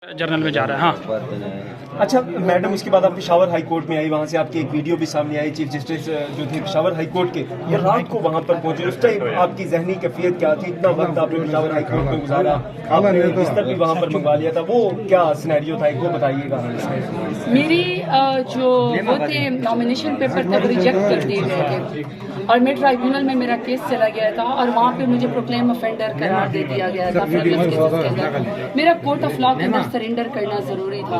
Journal में जा रहा है। हाँ, अच्छा मैडम, उसके बाद आप पेशावर हाई कोर्ट में आई, वहाँ से आपकी एक वीडियो भी सामने आई, चीफ जस्टिस जो थे पेशावर हाई कोर्ट के, ये रात को वहाँ पर पहुंचे, उस टाइम आपकी जहनी कैफियत क्या थी? इतना वक्त आपने पेशावर हाई कोर्ट में गुजारा, आपने बिस्तर भी वहाँ पर मंगवा लिया था, वो क्या सिनेरियो था, एक वो बताइएगा। मेरी जो वो थे नॉमिनेशन पेपर तक रिजेक्ट कर दिए गए थे और मैं ट्राइब्यूनल में मेरा केस चला गया था और वहाँ पे मुझे प्रोक्लेम ऑफेंडर करार दे दिया गया था। मेरा कोर्ट ऑफ लॉ के अंदर सरेंडर करना जरूरी था।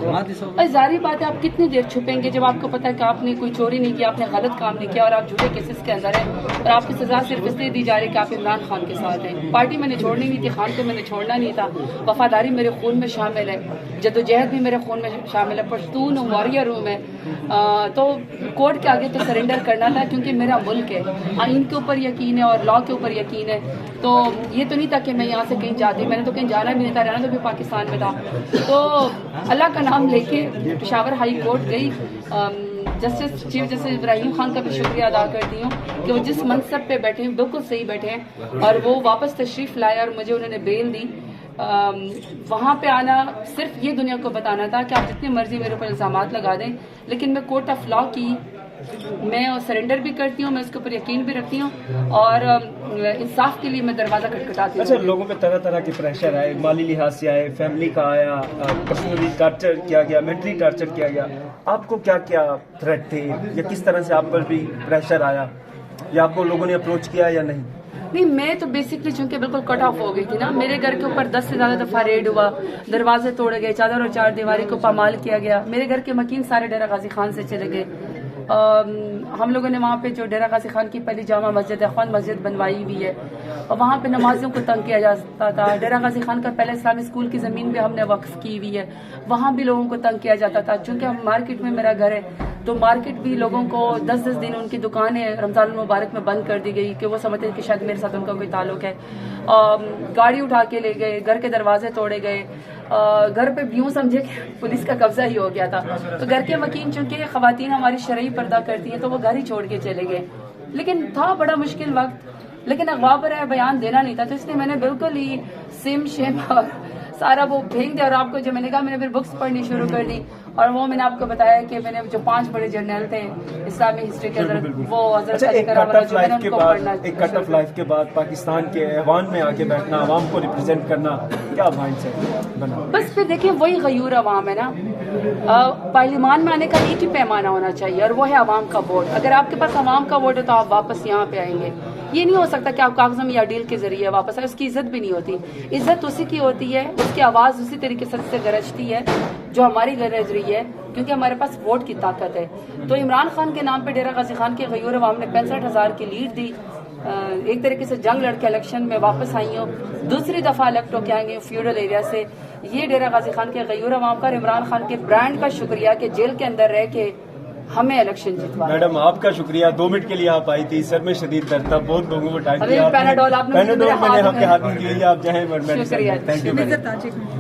और जारी बात है, आप कितनी देर छुपेंगे जब आपको पता है कि आपने कोई चोरी नहीं किया, आपने गलत काम नहीं किया और आप झूठे केसेस के अंदर हैं और आपकी सजा सिर्फ इसलिए दी जा रही है कि आप इमरान खान के साथ हैं। पार्टी मैंने छोड़नी नहीं थी, खान को मैंने छोड़ना नहीं था, वफादारी मेरे खून में शामिल है, जद्दोजहद भी मेरे खून में शामिल है, पश्तून हूँ, वॉरियर हूँ मैं। तो कोर्ट के आगे तो सरेंडर करना था क्योंकि मेरा मुल्क है, आइन के ऊपर यकीन है और लॉ के ऊपर यकीन है। तो ये तो नहीं था कि मैं यहाँ से कहीं जाती, मैंने तो कहीं जाना भी नहीं था, रहना तो भी पाकिस्तान में था। तो अल्लाह का नाम लेके पेशावर हाई कोर्ट गई। चीफ जस्टिस इब्राहिम खान का भी शुक्रिया अदा करती हूँ कि वो जिस मनसब पे बैठे हैं बिल्कुल सही बैठे हैं और वो वापस तशरीफ़ लाए और मुझे उन्होंने बेल दी। वहाँ पे आना सिर्फ ये दुनिया को बताना था कि आप जितनी मर्जी मेरे ऊपर इल्ज़ामात लगा दें, लेकिन मैं कोर्ट ऑफ लॉ की मैं सरेंडर भी करती हूँ, मैं उसके ऊपर यकीन भी रखती हूँ और इंसाफ के लिए मैं दरवाज़ा खटखटाती हूँ। अच्छा, लोगों पे तरह तरह के प्रेशर आए, माली लिहाज से आए, फैमिली का आया, पर्सनली टार्चर किया गया, मेंटली टार्चर किया गया, आपको क्या क्या थ्रेट थे या किस तरह से आप पर भी प्रेशर आया या आपको लोगों ने अप्रोच किया या नहीं? नहीं, मैं तो बेसिकली चूंकि बिल्कुल कट ऑफ हो गई थी ना, मेरे घर के ऊपर 10 से ज्यादा दफा रेड हुआ, दरवाजे तोड़े गए, चादर और चार दीवारी को पामाल किया गया, मेरे घर के मकीन सारे डेरा गाजी खान से चले गए। हम लोगों ने वहाँ पे जो डेरा गाजी खान की पहली जामा मस्जिद है, खान मस्जिद बनवाई हुई है और वहाँ पे नमाजियों को तंग किया जाता था। डेरा गाजी खान का पहले इस्लामी स्कूल की ज़मीन भी हमने वक्फ की हुई है, वहाँ भी लोगों को तंग किया जाता था। चूँकि मार्केट में मेरा घर है तो मार्केट भी लोगों को 10-10 दिन उनकी दुकानें रमज़ान मुबारक में बंद कर दी गई कि वो समझते हैं कि शायद मेरे साथ उनका कोई ताल्लुक है। गाड़ी उठा के ले गए, घर के दरवाजे तोड़े गए, घर पे यूँ समझे कि पुलिस का कब्जा ही हो गया था। तो घर के मकीन चूंकि खवातीन हमारी शरई पर्दा करती हैं तो वो घर ही छोड़ के चले गए। लेकिन था बड़ा मुश्किल वक्त, लेकिन अगवा पर बयान देना नहीं था, तो इसलिए मैंने बिल्कुल ही सिम शेम सारा वो फेंक दिया। और आपको जो मैंने कहा, मैंने फिर बुक्स पढ़नी शुरू कर दी और वो मैंने आपको बताया कि मैंने जो 5 बड़े जर्नल थे इस्लामी हिस्ट्री के अंदर, वो एक कट ऑफ लाइफ के बाद पाकिस्तान के ऐवान में आके बैठना, आवाम को रिप्रेजेंट करना, क्या माइंडसेट बना? बस फिर देखिए, वही गयूर अवाम है ना। पार्लियामान में आने का एक ही पैमाना होना चाहिए और वो है अवाम का वोट। अगर आपके पास अवाम का वोट है तो आप वापस यहाँ पे आएंगे। ये नहीं हो सकता कि आप कागज़ों में या डील के जरिए वापस आए, उसकी इज्जत भी नहीं होती। इज्जत उसी की होती है, उसकी आवाज़ उसी तरीके से गरजती है जो हमारी गरज रही है, क्योंकि हमारे पास वोट की ताकत है। तो इमरान खान के नाम पे डेरा गाजी खान के गयूर अवाम ने 65,000 की लीड दी। एक तरीके से जंग लड़के इलेक्शन में वापस आई हूँ, दूसरी दफा इलेक्ट होके आएंगे फ्यूडल एरिया से। ये डेरा गाजी खान के गयूर अवाम का, इमरान खान के ब्रांड का शुक्रिया कि जेल के अंदर रह के हमें इलेक्शन जितवा। मैडम, आपका शुक्रिया, 2 मिनट के लिए आप आई थी, सर में शदीद दर्द था, बहुत लोगों को टाइम पैनाडोल आपने मैंने आपके हाथ में दिया, आप चाहे। शुक्रिया। Thank you.